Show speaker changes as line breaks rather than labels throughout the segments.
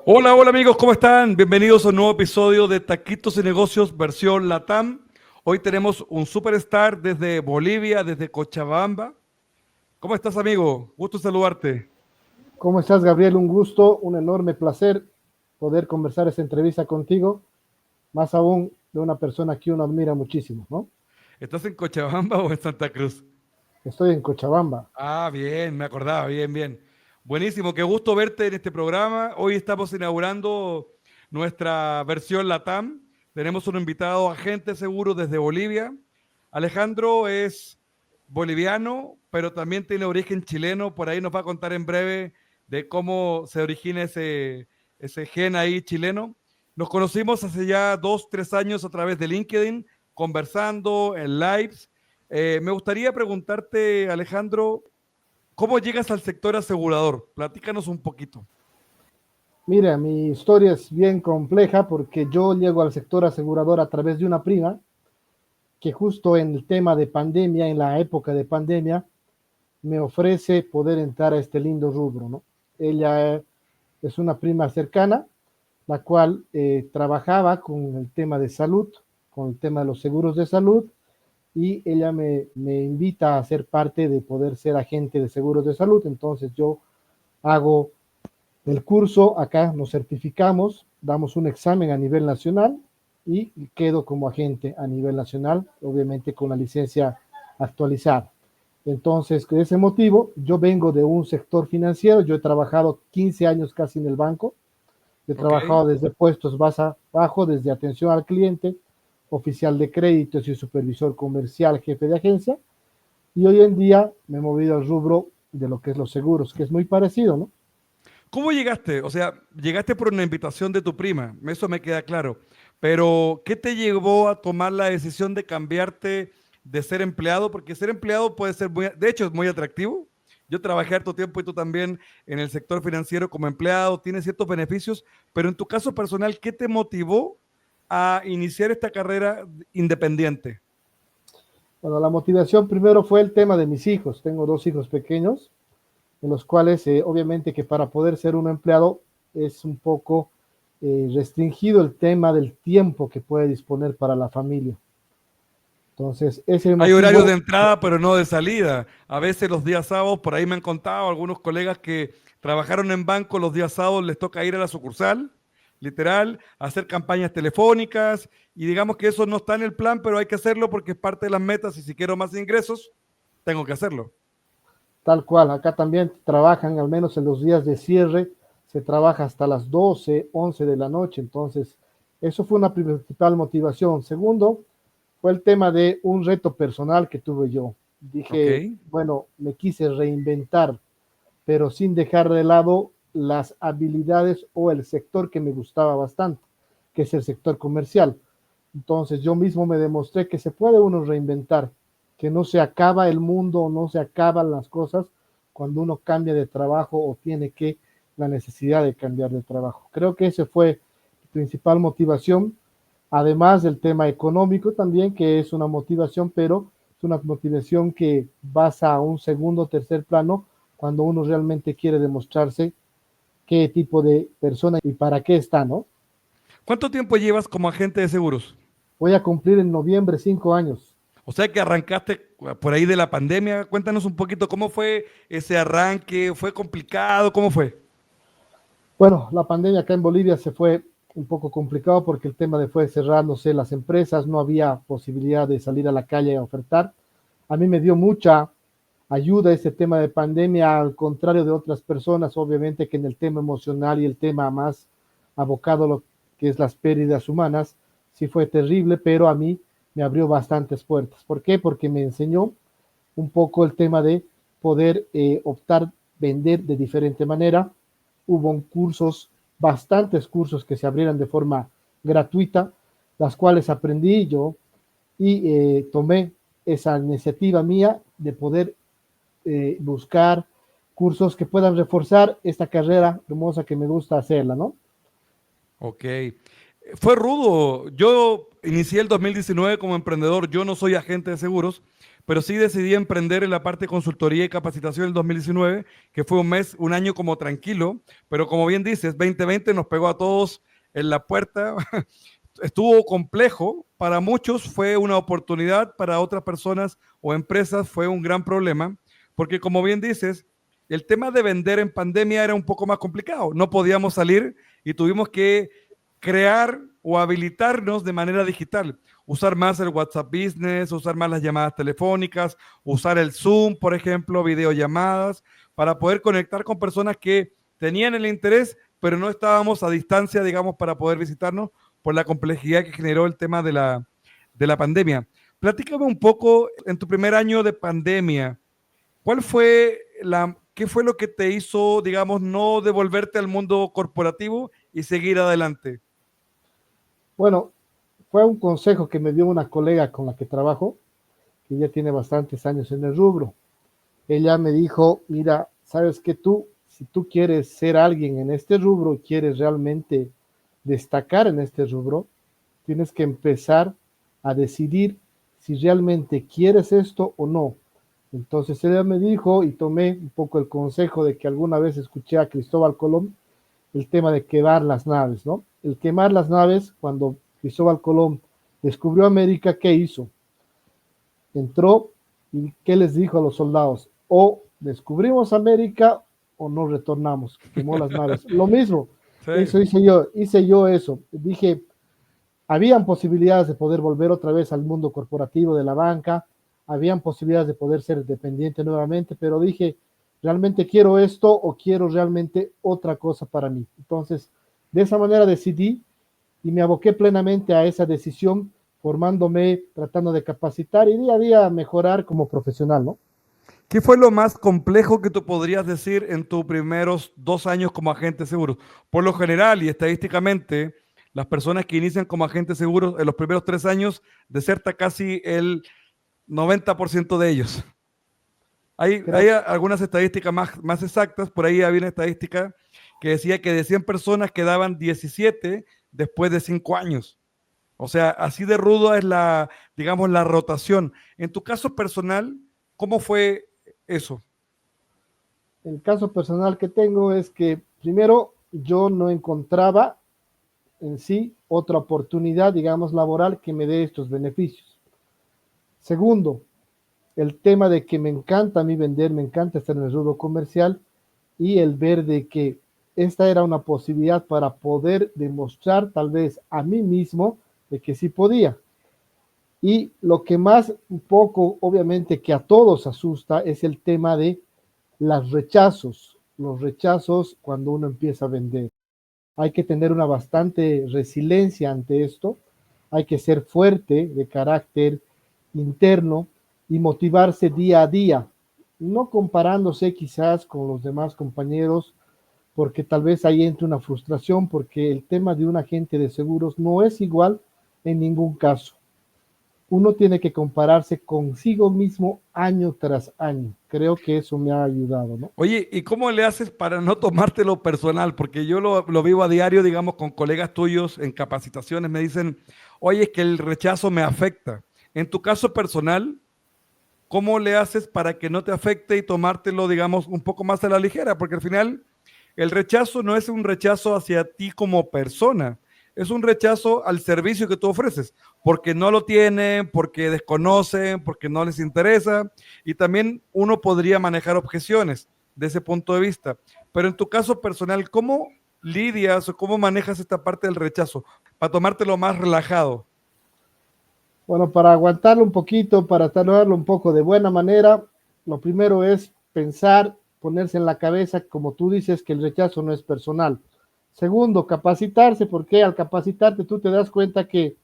Hola, hola amigos, ¿cómo están? Bienvenidos a un nuevo episodio de Taquitos y Negocios versión Latam. Hoy tenemos un superstar desde Bolivia, desde Cochabamba. ¿Cómo estás, amigo? Gusto saludarte.
¿Cómo estás, Gabriel? Un gusto, un enorme placer poder conversar esta entrevista contigo, más aún de una persona que uno admira muchísimo, ¿no?
¿Estás en Cochabamba o en Santa Cruz?
Estoy en Cochabamba.
Ah, bien, me acordaba, bien, bien. Buenísimo, qué gusto verte en este programa. Hoy estamos inaugurando nuestra versión Latam. Tenemos un invitado agente seguro desde Bolivia. Alejandro es boliviano, pero también tiene origen chileno. Por ahí nos va a contar en breve de cómo se origina ese gen ahí chileno. Nos conocimos hace ya 2, 3 años a través de LinkedIn, conversando en lives. Me gustaría preguntarte, Alejandro, ¿cómo llegas al sector asegurador? Platícanos un poquito.
Mira, mi historia es bien compleja porque yo llego al sector asegurador a través de una prima que justo en el tema de pandemia, en la época de pandemia, me ofrece poder entrar a este lindo rubro, ¿no? Ella es una prima cercana, la cual trabajaba con el tema de salud, con el tema de los seguros de salud, y ella me invita a ser parte de poder ser agente de seguros de salud. Entonces yo hago el curso, acá nos certificamos, damos un examen a nivel nacional y quedo como agente a nivel nacional, obviamente con la licencia actualizada. Entonces, de ese motivo, yo vengo de un sector financiero, yo he trabajado 15 años casi en el banco, he
Ok.
trabajado desde puestos más abajo, desde atención al cliente, oficial de créditos y supervisor comercial, jefe de agencia, y hoy en día me he movido al rubro de lo que es los seguros, que es muy parecido, ¿no?
¿Cómo llegaste? O sea, llegaste por una invitación de tu prima, eso me queda claro. Pero, ¿qué te llevó a tomar la decisión de cambiarte de ser empleado? Porque ser empleado puede ser muy, de hecho, es muy atractivo. Yo trabajé harto tiempo y tú también en el sector financiero como empleado, tienes ciertos beneficios, pero en tu caso personal, ¿qué te motivó a iniciar esta carrera independiente?
Bueno, la motivación primero fue el tema de mis hijos. Tengo dos hijos pequeños, en los cuales obviamente que para poder ser un empleado es un poco restringido el tema del tiempo que puede disponer para la familia. Entonces, ese es el
Hay horarios de
motivo.
entrada, pero no de salida. A veces los días sábados, por ahí me han contado algunos colegas que trabajaron en banco, los días sábados les toca ir a la sucursal, literal, hacer campañas telefónicas, y digamos que eso no está en el plan, pero hay que hacerlo porque es parte de las metas y si quiero más ingresos, tengo que hacerlo.
Tal cual, acá también trabajan, al menos en los días de cierre, se trabaja hasta las 12, 11 de la noche. Entonces, eso fue una principal motivación. Segundo, fue el tema de un reto personal que tuve yo.
Ok.
Dije, bueno, me quise reinventar, pero sin dejar de lado las habilidades o el sector que me gustaba bastante, que es el sector comercial. Entonces yo mismo me demostré que se puede uno reinventar, que no se acaba el mundo, no se acaban las cosas cuando uno cambia de trabajo o tiene que la necesidad de cambiar de trabajo. Creo que ese fue la principal motivación, además del tema económico también, que es una motivación, pero es una motivación que pasa a un segundo o tercer plano cuando uno realmente quiere demostrarse qué tipo de persona y para qué está, ¿no?
¿Cuánto tiempo llevas como agente de seguros?
Voy a cumplir en noviembre 5 años.
O sea que arrancaste por ahí de la pandemia. Cuéntanos un poquito cómo fue ese arranque. ¿Fue complicado? ¿Cómo fue?
Bueno, la pandemia acá en Bolivia se fue un poco complicado porque el tema de fue cerrándose las empresas, no había posibilidad de salir a la calle a ofertar. A mí me dio mucha ayuda ese tema de pandemia, al contrario de otras personas, obviamente que en el tema emocional y el tema más abocado a lo que es las pérdidas humanas, sí fue terrible, pero a mí me abrió bastantes puertas. ¿Por qué? Porque me enseñó un poco el tema de poder optar, vender de diferente manera. Hubo cursos, bastantes cursos que se abrieran de forma gratuita, las cuales aprendí yo y tomé esa iniciativa mía de poder buscar cursos que puedan reforzar esta carrera hermosa que me gusta hacerla, ¿no?
Ok. Fue rudo. Yo inicié el 2019 como emprendedor. Yo no soy agente de seguros, pero sí decidí emprender en la parte de consultoría y capacitación en el 2019, que fue un año como tranquilo, pero como bien dices, 2020 nos pegó a todos en la puerta. Estuvo complejo, para muchos fue una oportunidad, para otras personas o empresas fue un gran problema, porque como bien dices, el tema de vender en pandemia era un poco más complicado, no podíamos salir y tuvimos que crear o habilitarnos de manera digital, usar más el WhatsApp Business, usar más las llamadas telefónicas, usar el Zoom, por ejemplo, videollamadas, para poder conectar con personas que tenían el interés, pero no estábamos a distancia, digamos, para poder visitarnos por la complejidad que generó el tema de la pandemia. Platícame un poco en tu primer año de pandemia, ¿qué fue lo que te hizo, digamos, no devolverte al mundo corporativo y seguir adelante?
Bueno, fue un consejo que me dio una colega con la que trabajo, que ya tiene bastantes años en el rubro. Ella me dijo, mira, sabes que tú, si tú quieres ser alguien en este rubro, quieres realmente destacar en este rubro, tienes que empezar a decidir si realmente quieres esto o no. Entonces ella me dijo y tomé un poco el consejo de que alguna vez escuché a Cristóbal Colón el tema de quemar las naves, ¿no? El quemar las naves, cuando Cristóbal Colón descubrió América, ¿qué hizo? Entró y ¿qué les dijo a los soldados? O descubrimos América o no retornamos, quemó las naves. Lo mismo,
Sí.
eso hice yo eso. Dije, habían posibilidades de poder volver otra vez al mundo corporativo de la banca, habían posibilidades de poder ser dependiente nuevamente, pero dije, ¿realmente quiero esto o quiero realmente otra cosa para mí? Entonces, de esa manera decidí y me aboqué plenamente a esa decisión, formándome, tratando de capacitar y día a día mejorar como profesional, ¿no?
¿Qué fue lo más complejo que tú podrías decir en tus primeros 2 años como agente seguro? Por lo general y estadísticamente, las personas que inician como agentes seguros en los primeros 3 años deserta casi el 90% de ellos. Hay
Creo,
algunas estadísticas más exactas, por ahí había una estadística que decía que de 100 personas quedaban 17 después de 5 años. O sea, así de rudo es digamos, la rotación. En tu caso personal, ¿cómo fue eso?
el caso personal que tengo es que primero yo no encontraba en sí otra oportunidad, digamos, laboral que me dé estos beneficios. Segundo, el tema de que me encanta a mí vender, me encanta estar en el rubro comercial y el ver de que esta era una posibilidad para poder demostrar tal vez a mí mismo de que sí podía. Y lo que más un poco, obviamente, que a todos asusta es el tema de los rechazos cuando uno empieza a vender. Hay que tener una bastante resiliencia ante esto, hay que ser fuerte de carácter interno y motivarse día a día, no comparándose quizás con los demás compañeros, porque tal vez ahí entre una frustración, porque el tema de un agente de seguros no es igual en ningún caso. Uno tiene que compararse consigo mismo año tras año. Creo que eso me ha ayudado, ¿no?
Oye, ¿y cómo le haces para no tomártelo personal? Porque yo lo vivo a diario, digamos, con colegas tuyos en capacitaciones, me dicen, oye, es que el rechazo me afecta. En tu caso personal, ¿cómo le haces para que no te afecte y tomártelo, digamos, un poco más a la ligera? Porque al final el rechazo no es un rechazo hacia ti como persona, es un rechazo al servicio que tú ofreces, porque no lo tienen, porque desconocen, porque no les interesa, y también uno podría manejar objeciones de ese punto de vista. Pero en tu caso personal, ¿cómo lidias o cómo manejas esta parte del rechazo para tomártelo más relajado?
Bueno, para aguantarlo un poquito, para tomarlo un poco de buena manera, lo primero es pensar, ponerse en la cabeza, como tú dices, que el rechazo no es personal. Segundo, capacitarse, porque al capacitarte tú te das cuenta que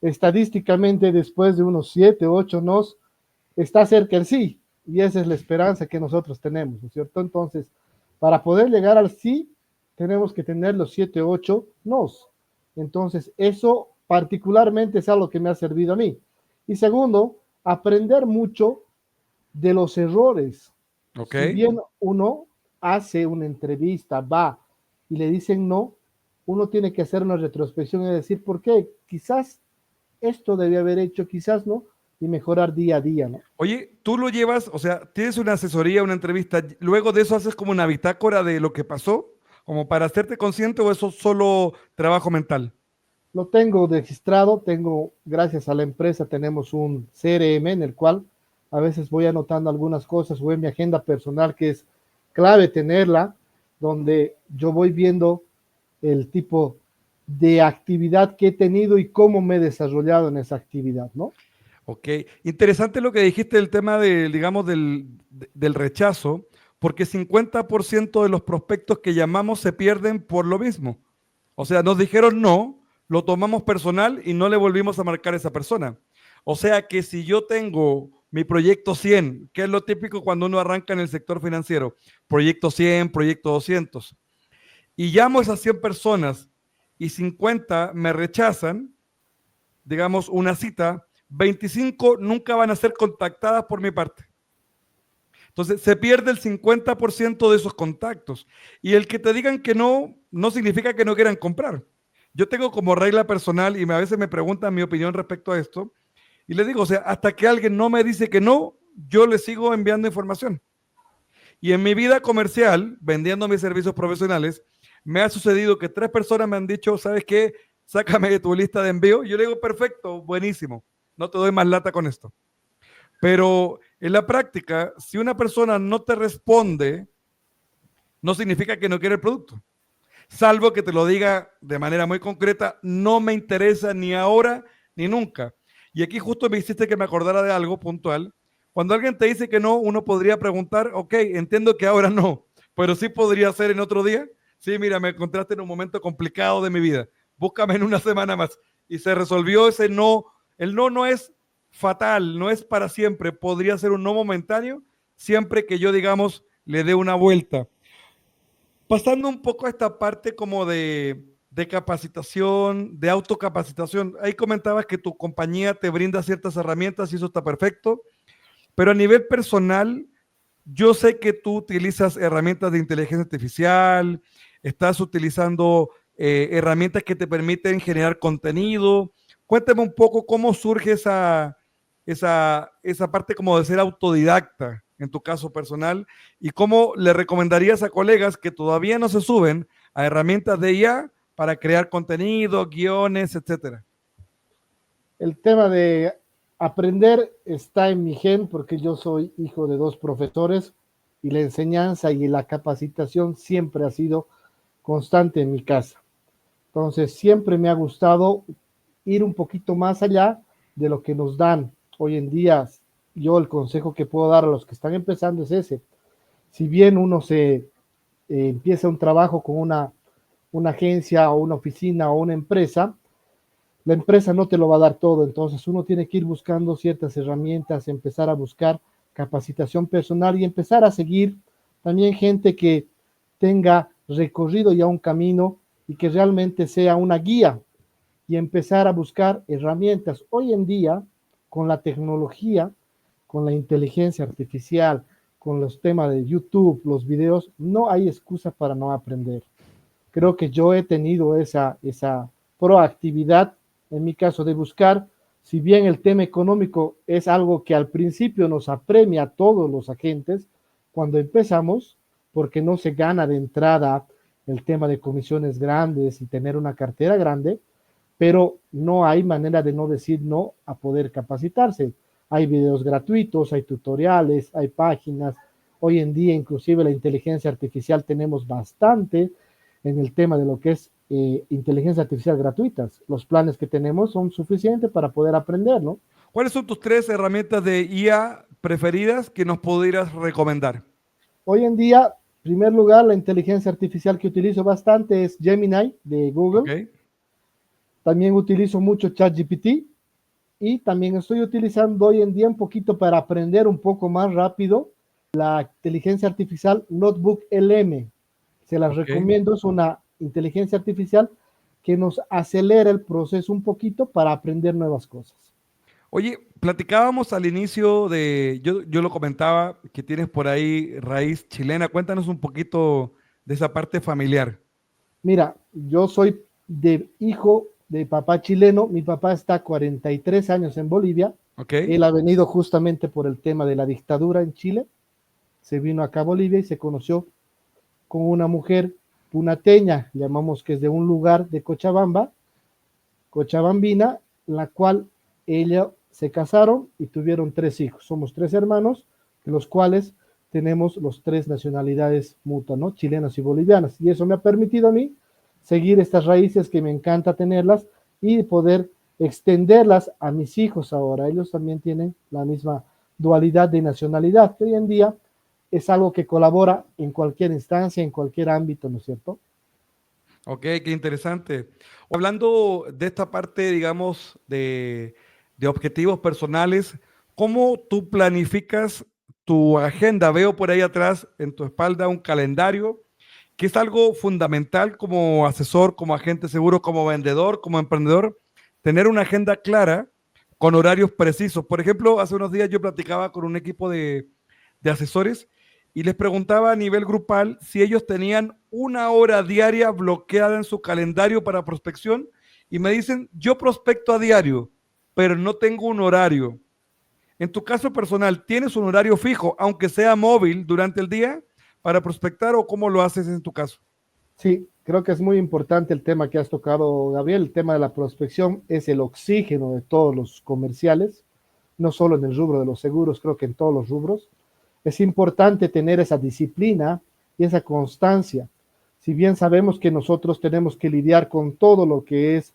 estadísticamente después de unos 7, 8 nos, está cerca el sí, y esa es la esperanza que nosotros tenemos, ¿no es cierto? Entonces, para poder llegar al sí, tenemos que tener los 7, 8 nos. Entonces, eso particularmente es algo que me ha servido a mí. Y segundo, aprender mucho de los errores.
¿Ok?
Si bien uno hace una entrevista, va y le dicen no, uno tiene que hacer una retrospección y decir, ¿por qué? Quizás esto debía haber hecho, quizás no. y mejorar día a día, ¿no?
Oye, tú lo llevas, o sea, tienes una asesoría, una entrevista, luego de eso haces como una bitácora de lo que pasó, como para hacerte consciente o eso es solo trabajo mental.
Lo tengo registrado, tengo, gracias a la empresa, tenemos un CRM en el cual a veces voy anotando algunas cosas o en mi agenda personal que es clave tenerla, donde yo voy viendo el tipo de actividad que he tenido y cómo me he desarrollado en esa actividad, ¿no?
Ok, interesante lo que dijiste del tema de, digamos, del rechazo, porque 50% de los prospectos que llamamos se pierden por lo mismo. O sea, nos dijeron no, lo tomamos personal y no le volvimos a marcar a esa persona. O sea que si yo tengo mi proyecto 100, que es lo típico cuando uno arranca en el sector financiero, proyecto 100, proyecto 200, y llamo a esas 100 personas y 50 me rechazan, digamos, una cita, 25 nunca van a ser contactadas por mi parte. Entonces, se pierde el 50% de esos contactos. Y el que te digan que no, no significa que no quieran comprar. Yo tengo como regla personal y a veces me preguntan mi opinión respecto a esto. Y les digo, o sea, hasta que alguien no me dice que no, yo le sigo enviando información. Y en mi vida comercial, vendiendo mis servicios profesionales, me ha sucedido que 3 personas me han dicho, ¿sabes qué? Sácame de tu lista de envío. Y yo le digo, perfecto, buenísimo. No te doy más lata con esto. Pero en la práctica, si una persona no te responde, no significa que no quiere el producto. Salvo que te lo diga de manera muy concreta, no me interesa ni ahora ni nunca. Y aquí justo me hiciste que me acordara de algo puntual. Cuando alguien te dice que no, uno podría preguntar, ok, entiendo que ahora no, pero sí podría ser en otro día. Sí, mira, me encontraste en un momento complicado de mi vida. Búscame en una semana más. Y se resolvió ese no. El no no es fatal, no es para siempre. Podría ser un no momentáneo, siempre que yo, digamos, le dé una vuelta. Pasando un poco a esta parte como de capacitación, de autocapacitación. Ahí comentabas que tu compañía te brinda ciertas herramientas y eso está perfecto, pero a nivel personal, yo sé que tú utilizas herramientas de inteligencia artificial, estás utilizando herramientas que te permiten generar contenido. Cuéntame un poco cómo surge esa parte como de ser autodidacta en tu caso personal y cómo le recomendarías a colegas que todavía no se suben a herramientas de IA para crear contenido, guiones, etcétera.
El tema de aprender está en mi gen porque yo soy hijo de dos profesores y la enseñanza y la capacitación siempre ha sido constante en mi casa. Entonces, siempre me ha gustado ir un poquito más allá de lo que nos dan. Hoy en día, yo el consejo que puedo dar a los que están empezando es ese. Si bien uno empieza un trabajo con una agencia o una oficina o una empresa, la empresa no te lo va a dar todo, entonces uno tiene que ir buscando ciertas herramientas, empezar a buscar capacitación personal y empezar a seguir también gente que tenga recorrido ya un camino y que realmente sea una guía y empezar a buscar herramientas. Hoy en día, con la tecnología, con la inteligencia artificial, con los temas de YouTube, los videos, no hay excusa para no aprender. Creo que yo he tenido esa proactividad, en mi caso, de buscar, si bien el tema económico es algo que al principio nos apremia a todos los agentes, cuando empezamos, porque no se gana de entrada el tema de comisiones grandes y tener una cartera grande, pero no hay manera de no decir no a poder capacitarse. Hay videos gratuitos, hay tutoriales, hay páginas. Hoy en día, inclusive la inteligencia artificial tenemos bastante en el tema de lo que es inteligencia artificial gratuitas. Los planes que tenemos son suficientes para poder aprender, ¿no?
¿Cuáles son tus 3 herramientas de IA preferidas que nos pudieras recomendar?
Hoy en día, en primer lugar, la inteligencia artificial que utilizo bastante es Gemini de
Ok.
Google. También utilizo mucho ChatGPT y también estoy utilizando hoy en día un poquito para aprender un poco más rápido la inteligencia artificial Notebook LM. Se las
Ok.
recomiendo, es una inteligencia artificial que nos acelera el proceso un poquito para aprender nuevas cosas.
Oye, platicábamos al inicio yo lo comentaba, que tienes por ahí raíz chilena. Cuéntanos un poquito de esa parte familiar.
Mira, yo soy de hijo de papá chileno, mi papá está 43 años en Bolivia
Ok,
Él ha venido justamente por el tema de la dictadura en Chile, se vino acá a Bolivia y se conoció con una mujer punateña, llamamos que es de un lugar de Cochabamba, cochabambina, la cual ella se casaron y tuvieron 3 hijos. Somos 3 hermanos, de los cuales tenemos los 3 nacionalidades mutuas, ¿no? Chilenas y bolivianas. Y eso me ha permitido a mí seguir estas raíces que me encanta tenerlas y poder extenderlas a mis hijos ahora. Ellos también tienen la misma dualidad de nacionalidad, que hoy en día es algo que colabora en cualquier instancia, en cualquier ámbito, ¿no es cierto?
ok, qué interesante. Hablando de esta parte, digamos, de objetivos personales, ¿cómo tú planificas tu agenda? Veo por ahí atrás en tu espalda un calendario, que es algo fundamental como asesor, como agente seguro, como vendedor, como emprendedor, tener una agenda clara con horarios precisos. Por ejemplo, hace unos días yo platicaba con un equipo de asesores y les preguntaba a nivel grupal si ellos tenían una hora diaria bloqueada en su calendario para prospección y me dicen, yo prospecto a diario, pero no tengo un horario. En tu caso personal, ¿tienes un horario fijo, aunque sea móvil durante el día, para prospectar o cómo lo haces en tu caso?
Sí, creo que es muy importante el tema que has tocado, Gabriel. El tema de la prospección es el oxígeno de todos los comerciales, no solo en el rubro de los seguros, creo que en todos los rubros. Es importante tener esa disciplina y esa constancia. Si bien sabemos que nosotros tenemos que lidiar con todo lo que es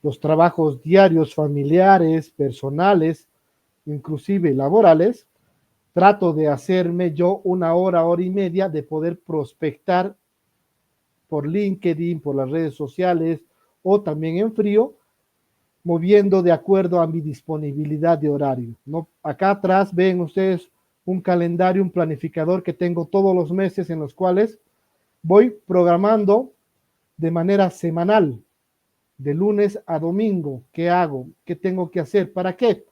los trabajos diarios, familiares, personales, inclusive laborales, trato de hacerme yo una hora, hora y media de poder prospectar por LinkedIn, por las redes sociales o también en frío, moviendo de acuerdo a mi disponibilidad de horario, ¿no? Acá atrás ven ustedes un calendario, un planificador que tengo todos los meses en los cuales voy programando de manera semanal, de lunes a domingo, qué hago, qué tengo que hacer, para qué.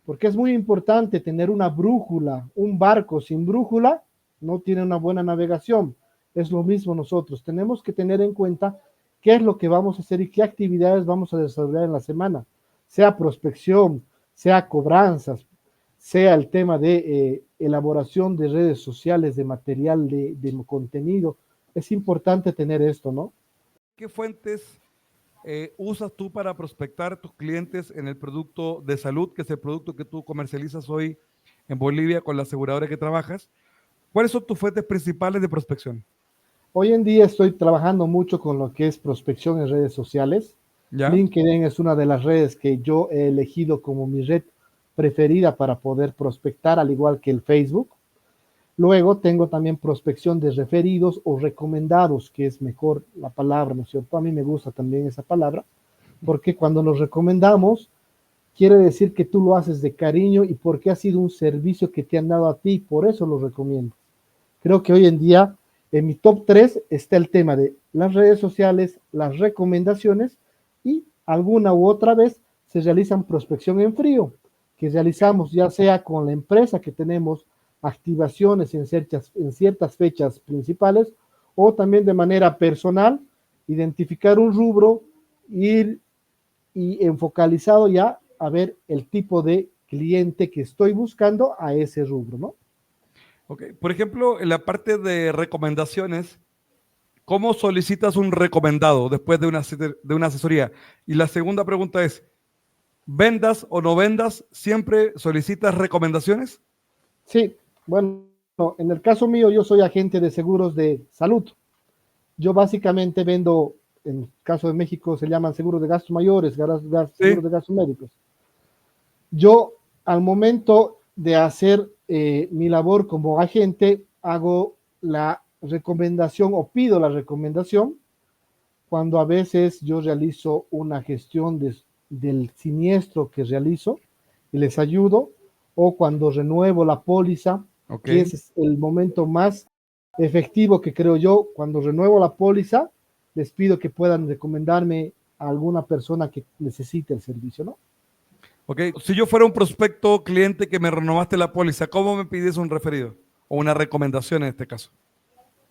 Porque es muy importante tener una brújula. Un barco sin brújula no tiene una buena navegación. Es lo mismo nosotros. Tenemos que tener en cuenta qué es lo que vamos a hacer y qué actividades vamos a desarrollar en la semana. Sea prospección, sea cobranzas, sea el tema de elaboración de redes sociales, de material, de contenido. Es importante tener esto, ¿no?
¿Qué fuentes usas tú para prospectar a tus clientes en el producto de salud, que es el producto que tú comercializas hoy en Bolivia con la aseguradora que trabajas? ¿Cuáles son tus fuentes principales de prospección?
Hoy en día estoy trabajando mucho con lo que es prospección en redes sociales.
¿Ya?
LinkedIn es una de las redes que yo he elegido como mi red preferida para poder prospectar, al igual que el Facebook. Luego tengo también prospección de referidos o recomendados, que es mejor la palabra, ¿no es cierto? A mí me gusta también esa palabra, porque cuando nos recomendamos, quiere decir que tú lo haces de cariño y porque ha sido un servicio que te han dado a ti, por eso lo recomiendo. Creo que hoy en día en mi top 3 está el tema de las redes sociales, las recomendaciones y alguna u otra vez se realizan prospección en frío, que realizamos ya sea con la empresa que tenemos activaciones en ciertas fechas principales o también de manera personal, identificar un rubro, ir y enfocalizado ya a ver el tipo de cliente que estoy buscando a ese rubro, ¿no?
Ok. Por ejemplo, en la parte de recomendaciones, ¿cómo solicitas un recomendado después de una asesoría? Y la segunda pregunta es, ¿vendas o no vendas, siempre solicitas recomendaciones?
Sí, bueno, en el caso mío yo soy agente de seguros de salud. Yo básicamente vendo, en el caso de México se llaman seguros de gastos mayores,
Sí.
seguros de gastos médicos. Yo al momento de hacer mi labor como agente hago la recomendación o pido la recomendación cuando a veces yo realizo una gestión del siniestro que realizo y les ayudo, o cuando renuevo la póliza,
Ok.
que es el momento más efectivo que creo yo, cuando renuevo la póliza, les pido que puedan recomendarme a alguna persona que necesite el servicio, ¿no?
Ok. Si yo fuera un prospecto cliente que me renovaste la póliza, ¿cómo me pides un referido? O una recomendación en este caso.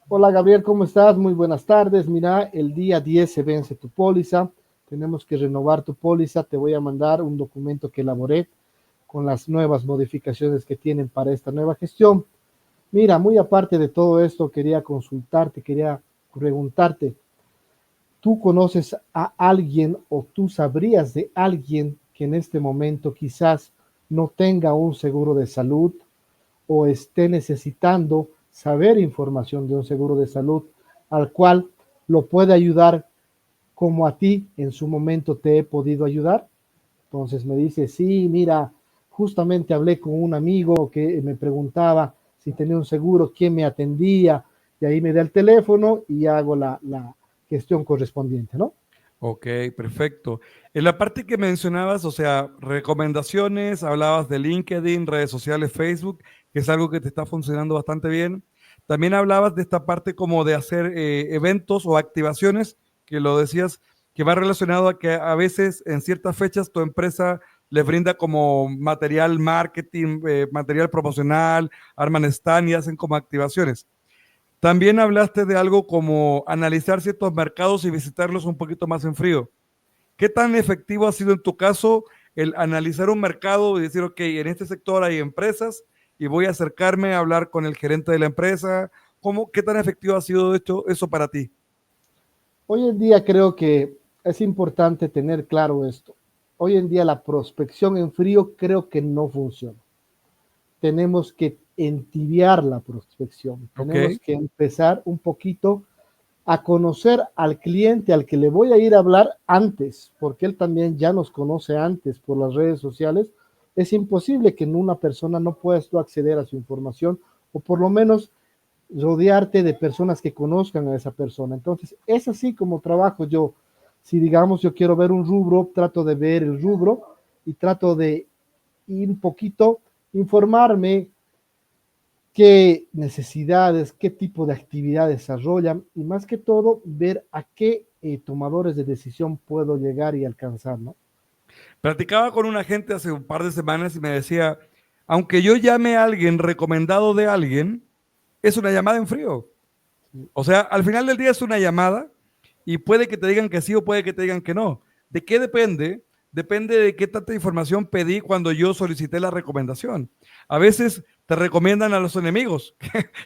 Hola Gabriel, ¿cómo estás? Muy buenas tardes. Mira, el día 10 se vence tu póliza. Tenemos que renovar tu póliza. Te voy a mandar un documento que elaboré con las nuevas modificaciones que tienen para esta nueva gestión. Mira, muy aparte de todo esto, quería consultarte, quería preguntarte, ¿tú conoces a alguien o tú sabrías de alguien que en este momento quizás no tenga un seguro de salud o esté necesitando saber información de un seguro de salud al cual lo puede ayudar como a ti en su momento te he podido ayudar? Entonces me dice, sí, mira, justamente hablé con un amigo que me preguntaba si tenía un seguro, quién me atendía, y ahí me da el teléfono y hago la gestión correspondiente, ¿no?
Ok, perfecto. En la parte que mencionabas, o sea, recomendaciones, hablabas de LinkedIn, redes sociales, Facebook, que es algo que te está funcionando bastante bien. También hablabas de esta parte como de hacer eventos o activaciones, que lo decías, que va relacionado a que a veces en ciertas fechas tu empresa les brinda como material marketing, material promocional, arman stand y hacen como activaciones. También hablaste de algo como analizar ciertos mercados y visitarlos un poquito más en frío. ¿Qué tan efectivo ha sido en tu caso el analizar un mercado y decir, ok, en este sector hay empresas y voy a acercarme a hablar con el gerente de la empresa? ¿Qué tan efectivo ha sido esto, eso para ti?
Hoy en día creo que es importante tener claro esto. Hoy en día la prospección en frío creo que no funciona. Tenemos que entibiar la prospección,
Ok,
tenemos que empezar un poquito a conocer al cliente al que le voy a ir a hablar antes, porque él también ya nos conoce antes por las redes sociales. Es imposible que en una persona no puedas tú acceder a su información o por lo menos rodearte de personas que conozcan a esa persona. Entonces, es así como trabajo yo. Si digamos yo quiero ver un rubro, trato de ver el rubro y trato de ir un poquito, informarme qué necesidades, qué tipo de actividad desarrollan y más que todo ver a qué tomadores de decisión puedo llegar y alcanzar, ¿no?
platicaba con un agente hace un par de semanas y me decía, aunque yo llame a alguien recomendado de alguien, es una llamada en frío. O sea, al final del día es una llamada y puede que te digan que sí o puede que te digan que no. ¿De qué depende? Depende de qué tanta información pedí cuando yo solicité la recomendación. A veces te recomiendan a los enemigos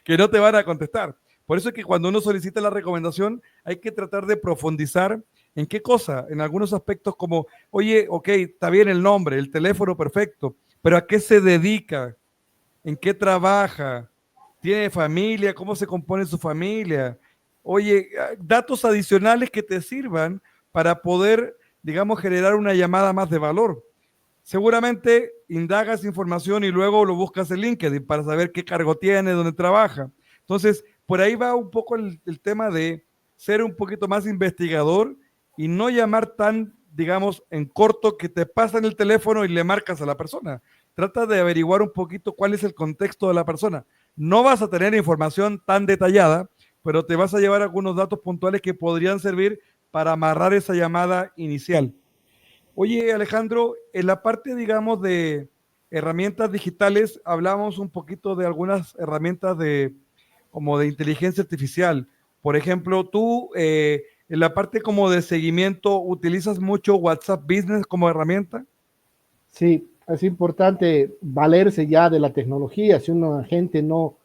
que no te van a contestar. Por eso es que cuando uno solicita la recomendación hay que tratar de profundizar en qué cosa, en algunos aspectos como, oye, ok, está bien el nombre, el teléfono perfecto, pero ¿a qué se dedica? ¿En qué trabaja? ¿Tiene familia? ¿Cómo se compone su familia? Oye, datos adicionales que te sirvan para poder, digamos, generar una llamada más de valor. Seguramente indagas información y luego lo buscas en LinkedIn para saber qué cargo tiene, dónde trabaja. Entonces, por ahí va un poco el tema de ser un poquito más investigador y no llamar tan, digamos, en corto que te pasan el teléfono y le marcas a la persona. Trata de averiguar un poquito cuál es el contexto de la persona. No vas a tener información tan detallada, pero te vas a llevar algunos datos puntuales que podrían servir para amarrar esa llamada inicial. Oye, Alejandro, en la parte, digamos, de herramientas digitales, hablamos un poquito de algunas herramientas de, como de inteligencia artificial. Por ejemplo, tú, en la parte como de seguimiento, ¿utilizas mucho WhatsApp Business como herramienta?
Sí, es importante valerse ya de la tecnología. Si una gente no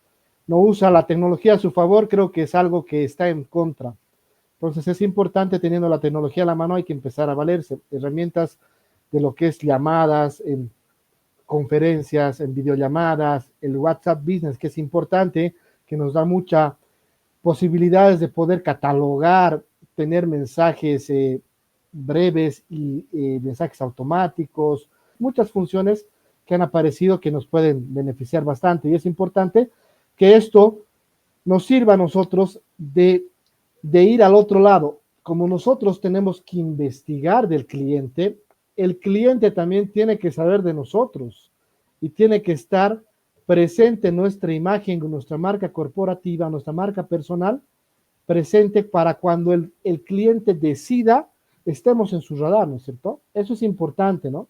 usa la tecnología a su favor, creo que es algo que está en contra. Entonces es importante teniendo la tecnología a la mano, hay que empezar a valerse. Herramientas de lo que es llamadas, en conferencias, en videollamadas, el WhatsApp Business, que es importante, que nos da muchas posibilidades de poder catalogar, tener mensajes breves y mensajes automáticos, muchas funciones que han aparecido que nos pueden beneficiar bastante. Y es importante que esto nos sirva a nosotros de ir al otro lado. Como nosotros tenemos que investigar del cliente, el cliente también tiene que saber de nosotros y tiene que estar presente nuestra imagen, nuestra marca corporativa, nuestra marca personal, presente para cuando el cliente decida, estemos en su radar, ¿no es cierto? Eso es importante, ¿no?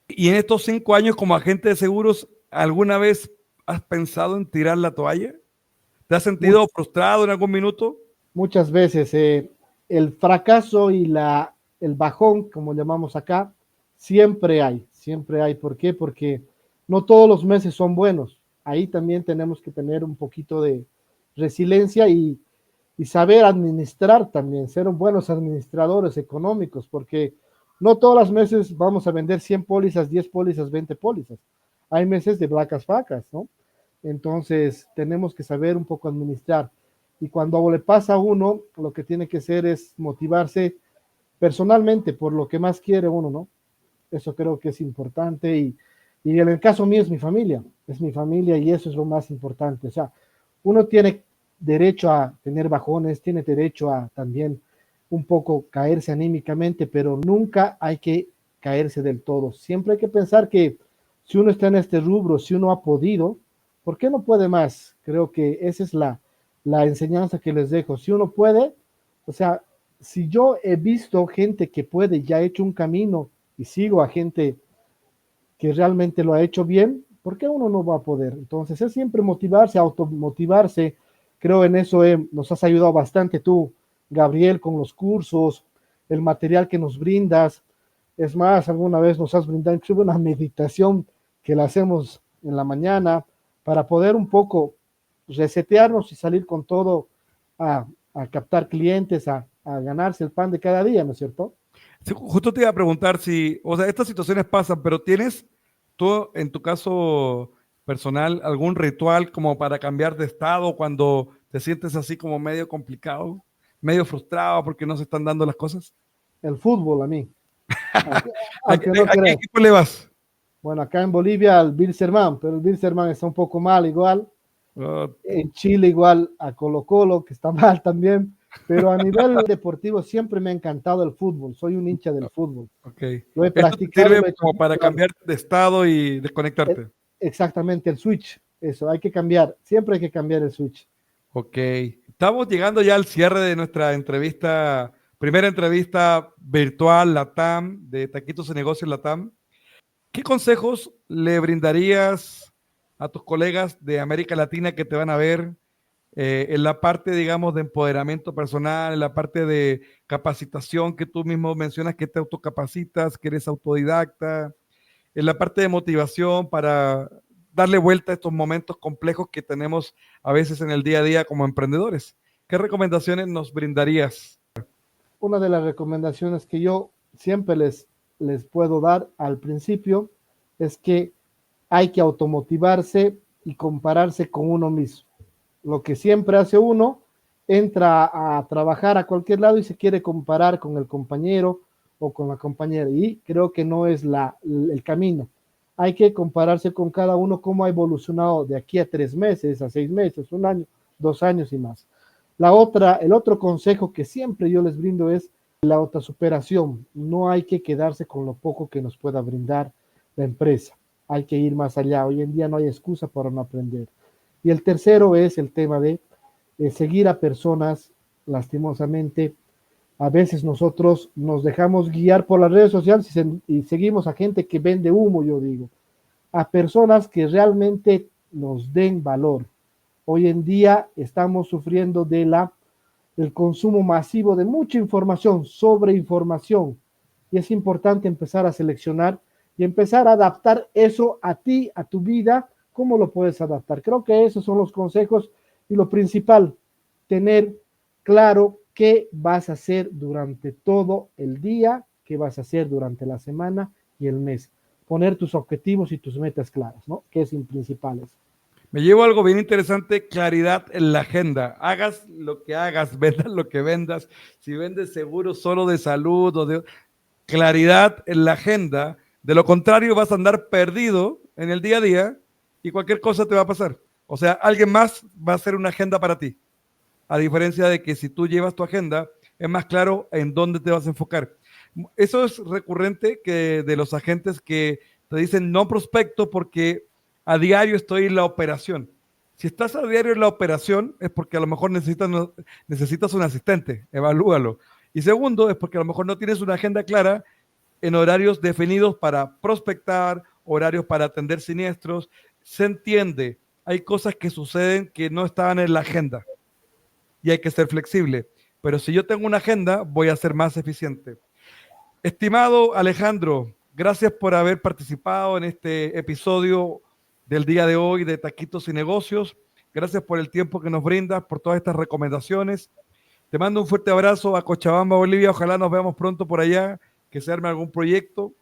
Y en estos 5 años como agente de seguros, ¿alguna vez has pensado en tirar la toalla? ¿Te has sentido
Much,
frustrado en algún minuto?
muchas veces el fracaso y el bajón, como llamamos acá, siempre hay, siempre hay. ¿Por qué? Porque No todos los meses son buenos. Ahí también tenemos que tener un poquito de resiliencia y saber administrar también, ser buenos administradores económicos, porque no todos los meses vamos a vender 100 pólizas, 10 pólizas, 20 pólizas. Hay meses de vacas flacas, ¿no? Entonces tenemos que saber un poco administrar. Y cuando le pasa a uno, lo que tiene que hacer es motivarse personalmente por lo que más quiere uno, ¿no? Eso creo que es importante y en el caso mío es mi familia y eso es lo más importante. O sea, uno tiene derecho a tener bajones, tiene derecho a también un poco caerse anímicamente, pero nunca hay que caerse del todo. Siempre hay que pensar que si uno está en este rubro, si uno ha podido, ¿por qué no puede más? Creo que esa es la enseñanza que les dejo. Si uno puede, o sea, si yo he visto gente que puede, ya ha hecho un camino y sigo a gente que realmente lo ha hecho bien, ¿por qué uno no va a poder? Entonces es siempre motivarse, automotivarse. Creo en eso nos has ayudado bastante tú, Gabriel, con los cursos, el material que nos brindas. Es más, alguna vez nos has brindado incluso una meditación que la hacemos en la mañana para poder un poco resetearnos y salir con todo a captar clientes, a ganarse el pan de cada día, ¿no es cierto?
Sí, justo te iba a preguntar si, o sea, estas situaciones pasan, pero ¿tienes tú, en tu caso personal, algún ritual como para cambiar de estado cuando te sientes así como medio complicado, medio frustrado porque no se están dando las cosas?
El fútbol a mí, aunque,
¿A,
aunque no
a qué
creas.
equipo le vas?
Bueno, acá en Bolivia al Bilzerman, pero el Bilzerman está un poco mal igual.
Oh,
En Chile igual a Colo Colo, que está mal también. Pero a nivel deportivo siempre me ha encantado el fútbol. Soy un hincha del fútbol.
ok.
Lo he
Esto te
practicado,
sirve
lo he hecho
como para
claro,
cambiar de estado y
eh,
desconectarte.
exactamente el switch. Eso, hay que cambiar. Siempre hay que cambiar el switch.
Ok. Estamos llegando ya al cierre de nuestra entrevista, primera entrevista virtual LATAM, de Taquitos y Negocios LATAM. ¿Qué consejos le brindarías a tus colegas de América Latina que te van a ver en la parte, digamos, de empoderamiento personal, en la parte de capacitación que tú mismo mencionas que te autocapacitas, que eres autodidacta, en la parte de motivación para darle vuelta a estos momentos complejos que tenemos a veces en el día a día como emprendedores? ¿Qué recomendaciones nos brindarías?
Una de las recomendaciones que yo siempre les puedo dar al principio es que hay que automotivarse y compararse con uno mismo. Lo que siempre hace uno, entra a trabajar a cualquier lado y se quiere comparar con el compañero o con la compañera. Y creo que no es el camino. Hay que compararse con cada uno cómo ha evolucionado de aquí a 3 meses, a 6 meses, un año, 2 años y más. El otro consejo que siempre yo les brindo es la autosuperación. No hay que quedarse con lo poco que nos pueda brindar la empresa. Hay que ir más allá. Hoy en día no hay excusa para no aprender. Y el tercero es el tema de seguir a personas, lastimosamente. A veces nosotros nos dejamos guiar por las redes sociales y seguimos a gente que vende humo, yo digo, a personas que realmente nos den valor. Hoy en día estamos sufriendo del consumo masivo de mucha información, sobre información, y es importante empezar a seleccionar y empezar a adaptar eso a ti, a tu vida, cómo lo puedes adaptar. Creo que esos son los consejos y lo principal, tener claro qué vas a hacer durante todo el día, qué vas a hacer durante la semana y el mes. Poner tus objetivos y tus metas claras, ¿no? Que es principales.
Me llevo algo bien interesante, claridad en la agenda. Hagas lo que hagas, vendas lo que vendas. Si vendes seguros solo de salud o de claridad en la agenda, de lo contrario vas a andar perdido en el día a día y cualquier cosa te va a pasar. O sea, alguien más va a hacer una agenda para ti. A diferencia de que si tú llevas tu agenda, es más claro en dónde te vas a enfocar. Eso es recurrente que de los agentes que te dicen no prospecto porque a diario estoy en la operación. Si estás a diario en la operación es porque a lo mejor necesitas un asistente, evalúalo. Y segundo, es porque a lo mejor no tienes una agenda clara en horarios definidos para prospectar, horarios para atender siniestros. Se entiende, hay cosas que suceden que no estaban en la agenda y hay que ser flexible. Pero si yo tengo una agenda, voy a ser más eficiente. Estimado Alejandro, gracias por haber participado en este episodio del día de hoy de Taquitos y Negocios. Gracias por el tiempo que nos brindas, por todas estas recomendaciones. Te mando un fuerte abrazo a Cochabamba, Bolivia. Ojalá nos veamos pronto por allá, que se arme algún proyecto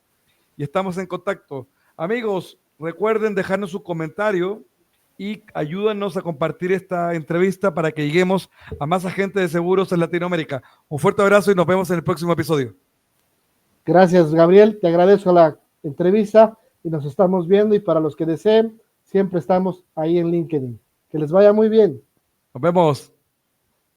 y estamos en contacto. Amigos, recuerden dejarnos su comentario y ayúdanos a compartir esta entrevista para que lleguemos a más agentes de seguros en Latinoamérica. Un fuerte abrazo y nos vemos en el próximo episodio.
Gracias, Gabriel. Te agradezco la entrevista y nos estamos viendo. Y para los que deseen, siempre estamos ahí en LinkedIn. Que les vaya muy bien.
Nos vemos.